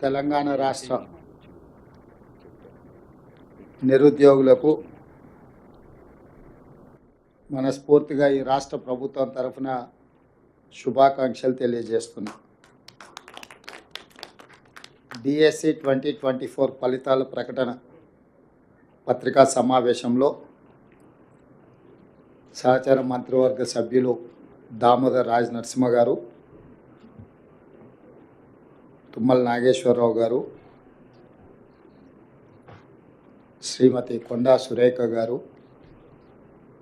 తెలంగాణ రాష్ట్ర నిరుద్యోగులకు మనస్ఫూర్తిగా ఈ రాష్ట్ర ప్రభుత్వం తరఫున శుభాకాంక్షలు తెలియజేస్తున్నాం. డిఎస్సి 2024 ఫలితాల ప్రకటన పత్రికా సమావేశంలో సహచార మంత్రివర్గ సభ్యులు దామోదర్ రాజ్ నరసింహ గారు, తుమ్మల నాగేశ్వరరావు గారు, శ్రీమతి కొండా సురేఖ గారు,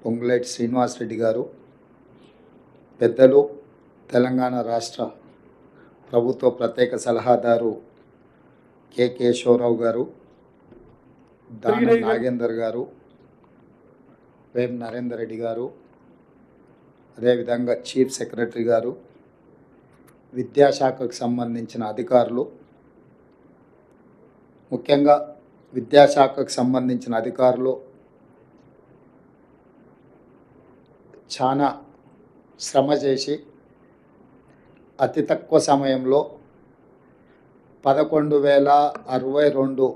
పొంగులేటి శ్రీనివాసరెడ్డి గారు, పెద్దలు తెలంగాణ రాష్ట్ర ప్రభుత్వ ప్రత్యేక సలహాదారు కె కేశవరావు గారు, దాన నాగేందర్ గారు, వేం నరేందర్ రెడ్డి గారు, అదేవిధంగా చీఫ్ సెక్రటరీ గారు, విద్యాశాఖకు సంబంధించిన అధికారులు, ముఖ్యంగా విద్యాశాఖకు సంబంధించిన అధికారులు చాలా శ్రమ చేసి అతి తక్కువ సమయంలో 11,062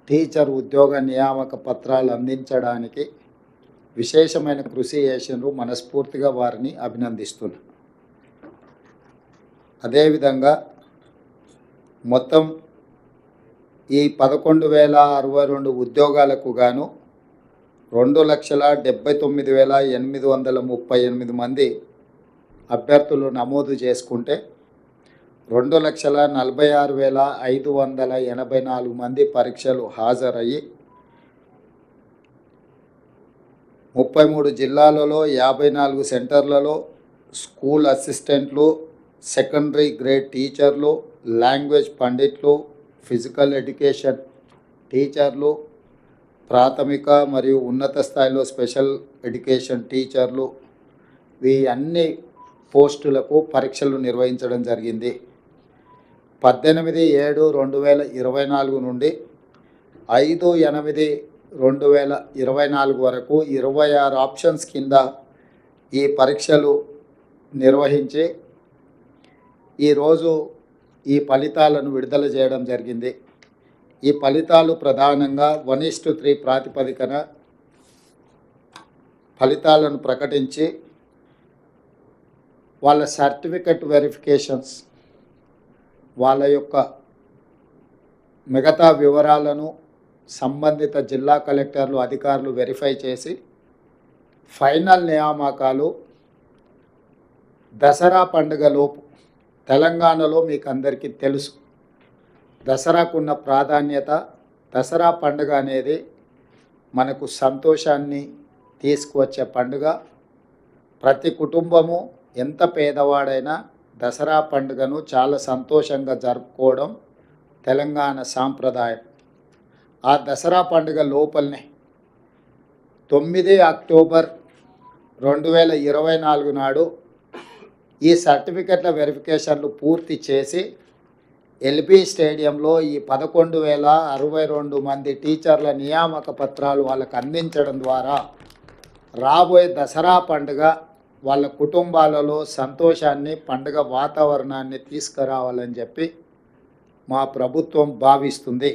టీచర్ ఉద్యోగ నియామక పత్రాలు అందించడానికి విశేషమైన కృషి చేసినారు. మనస్ఫూర్తిగా వారిని అభినందిస్తున్నాను. అదేవిధంగా మొత్తం ఈ 11,062 ఉద్యోగాలకు గాను 2,79,838 మంది అభ్యర్థులు నమోదు చేసుకుంటే 2,46,584 మంది పరీక్షలు హాజరయ్యి 33 జిల్లాలలో 54 సెంటర్లలో స్కూల్ అసిస్టెంట్లు, సెకండరీ గ్రేడ్ టీచర్లు, లాంగ్వేజ్ పండిట్లు, ఫిజికల్ ఎడ్యుకేషన్ టీచర్లు, ప్రాథమిక మరియు ఉన్నత స్థాయిలో స్పెషల్ ఎడ్యుకేషన్ టీచర్లు, ఈ అన్ని పోస్టులకు పరీక్షలు నిర్వహించడం జరిగింది. 18/7/2024 నుండి 5/8/2024 వరకు 26 ఆప్షన్స్ కింద ఈ పరీక్షలు నిర్వహించి ఈరోజు ఈ ఫలితాలను విడుదల చేయడం జరిగింది. ఈ ఫలితాలు ప్రధానంగా 1:3 ప్రాతిపదికన ఫలితాలను ప్రకటించి వాళ్ళ సర్టిఫికెట్ వెరిఫికేషన్స్, వాళ్ళ యొక్క మిగతా వివరాలను సంబంధిత జిల్లా కలెక్టర్లు, అధికారులు వెరిఫై చేసి ఫైనల్ నియామకాలు దసరా పండుగలోపు, తెలంగాణలో మీకు అందరికీ తెలుసు దసరాకున్న ప్రాధాన్యత. దసరా పండుగ అనేది మనకు సంతోషాన్ని తీసుకువచ్చే పండుగ. ప్రతి కుటుంబము ఎంత పేదవాడైనా దసరా పండుగను చాలా సంతోషంగా జరుపుకోవడం తెలంగాణ సాంప్రదాయం. ఆ దసరా పండుగ లోపలనే 9 అక్టోబర్ 2024 నాడు ఈ సర్టిఫికెట్ల వెరిఫికేషన్లు పూర్తి చేసి ఎల్బీ స్టేడియంలో ఈ 11,062 మంది టీచర్ల నియామక పత్రాలు వాళ్ళకు అందించడం ద్వారా రాబోయే దసరా పండుగ వాళ్ళ కుటుంబాలలో సంతోషాన్ని, పండుగ వాతావరణాన్ని తీసుకురావాలని చెప్పి మా ప్రభుత్వం భావిస్తుంది.